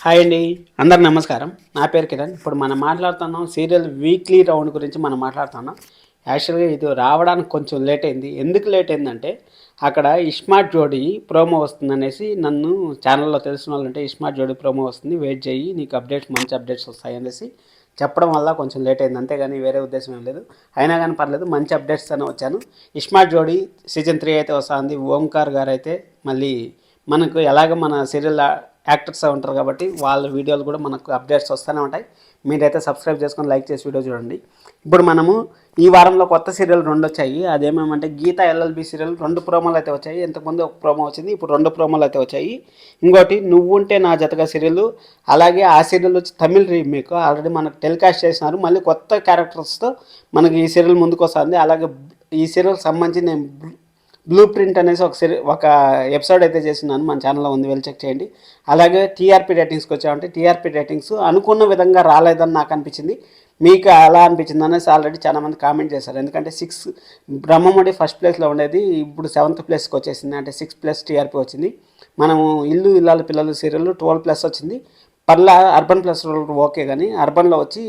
Hi అండి, అందరు నమస్కారం. నా పేరు కిరణ్. ఇప్పుడు మనం మాట్లాడుతున్నాం సీరియల్ వీక్లీ రౌండ్ గురించి మనం మాట్లాడుతున్నాం. యాక్చువల్గా ఇది రావడానికి కొంచెం లేట్ అయింది. ఎందుకు లేట్ అయిందంటే అక్కడ ఇస్మార్ట్ జోడీ ప్రోమో వస్తుందనేసి నన్ను ఛానల్లో తెలిసిన వాళ్ళు అంటే ఇస్మార్ట్ జోడీ ప్రోమో వస్తుంది, వెయిట్ చేయి, నీకు అప్డేట్స్ మంచి అప్డేట్స్ వస్తాయి అనేసి చెప్పడం వల్ల కొంచెం లేట్ అయింది, అంతేగాని వేరే ఉద్దేశం ఏం లేదు. అయినా కానీ పర్లేదు, మంచి అప్డేట్స్ అని వచ్చాను. ఇస్మార్ట్ జోడీ సీజన్ 3 అయితే వస్తుంది. ఓంకార్ గారు అయితే మళ్ళీ మనకు ఎలాగ మన సీరియల్ యాక్టర్స్ ఉంటారు కాబట్టి వాళ్ళ వీడియోలు కూడా మనకు అప్డేట్స్ వస్తూనే ఉంటాయి. మీరైతే సబ్స్క్రైబ్ చేసుకొని లైక్ చేసి వీడియో చూడండి. ఇప్పుడు మనము ఈ వారంలో కొత్త సీరియల్ 2 వచ్చాయి. అదేమేమంటే గీత ఎల్ఎల్బి సీరియల్ 2 ప్రోమోలు అయితే వచ్చాయి. ఇంతకుముందు ఒక ప్రోమో వచ్చింది, ఇప్పుడు 2 ప్రోమోలు అయితే వచ్చాయి. ఇంకోటి నువ్వుంటే నా జతగా సీరియల్, అలాగే ఆ సీరియల్ వచ్చి తమిళ్ రీమేక్ ఆల్రెడీ మనకు టెలికాస్ట్ చేసినారు. మళ్ళీ కొత్త క్యారెక్టర్స్తో మనకి ఈ సీరియల్ ముందుకు వస్తుంది. అలాగే ఈ సీరియల్ సంబంధించి నేను బ్లూ ప్రింట్ అనేసి ఒక ఎపిసోడ్ అయితే చేస్తున్నాను, మన ఛానల్లో ఉంది, వెళ్ళి చెక్ చేయండి. అలాగే టీఆర్పీ రేటింగ్స్కి వచ్చామంటే టీఆర్పీ రేటింగ్స్ అనుకున్న విధంగా రాలేదని నాకు అనిపించింది. మీకు అలా అనిపించింది అనేసి ఆల్రెడీ చాలామంది కామెంట్ చేశారు. ఎందుకంటే 6 బ్రహ్మముడి ఫస్ట్ ప్లేస్లో ఉండేది ఇప్పుడు 7th ప్లేస్కి వచ్చేసింది, అంటే 6+ టీఆర్పీ వచ్చింది. మనము ఇల్లు ఇల్లాల పిల్లలు సీరియల్ 12+ వచ్చింది. పర్లా అర్బన్ ప్లస్ ఓకే, కానీ అర్బన్లో వచ్చి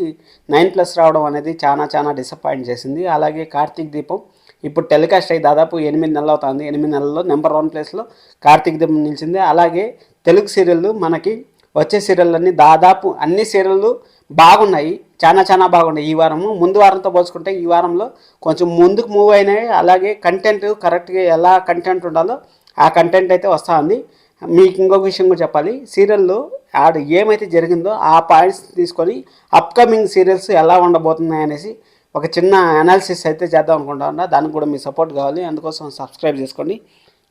9+ రావడం అనేది చాలా చాలా డిసప్పాయింట్ చేసింది. అలాగే కార్తీక్ దీపం ఇప్పుడు టెలికాస్ట్ అయ్యి దాదాపు 8 నెలలు అవుతుంది. 8 నెలల్లో నెంబర్ 1 ప్లేస్లో కార్తీక్ దీపం నిలిచింది. అలాగే తెలుగు సీరియళ్ళు మనకి వచ్చే సీరియళ్ళన్నీ దాదాపు అన్ని సీరియళ్ళు బాగున్నాయి, చాలా చాలా బాగున్నాయి. ఈ వారము ముందు వారంతో పోల్చుకుంటే ఈ వారంలో కొంచెం ముందుకు మూవ్ అయినాయి. అలాగే కంటెంట్ కరెక్ట్గా ఎలా కంటెంట్ ఉండాలో ఆ కంటెంట్ అయితే వస్తూ ఉంది. మీకు ఇంకొక విషయం కూడా చెప్పాలి, సీరియల్లో ఆడ ఏమైతే జరిగిందో ఆ పాయింట్స్ తీసుకొని అప్కమింగ్ సీరియల్స్ ఎలా ఉండబోతున్నాయి అనేసి ఒక చిన్న అనాలిసిస్ అయితే చేద్దాం అనుకుంటా. దానికి కూడా మీ సపోర్ట్ కావాలి, అందుకోసం సబ్స్క్రైబ్ చేసుకోండి.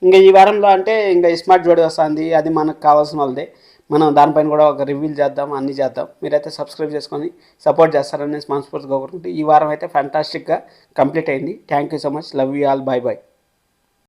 ఇంకా ఈ వారంలో అంటే ఇంకా స్మార్ట్ జోడీ వస్తుంది, అది మనకు కావాల్సిన వాళ్ళదే. మనం దానిపైన కూడా ఒక రివ్యూలు చేద్దాం, అన్నీ చేద్దాం. మీరైతే సబ్స్క్రైబ్ చేసుకొని సపోర్ట్ చేస్తారని మనస్ఫూర్తిగా కోరుకుంటూ ఈ వారం అయితే ఫ్యాంటాస్టిక్గా కంప్లీట్ అయింది. Thank you so much, love you all, bye bye.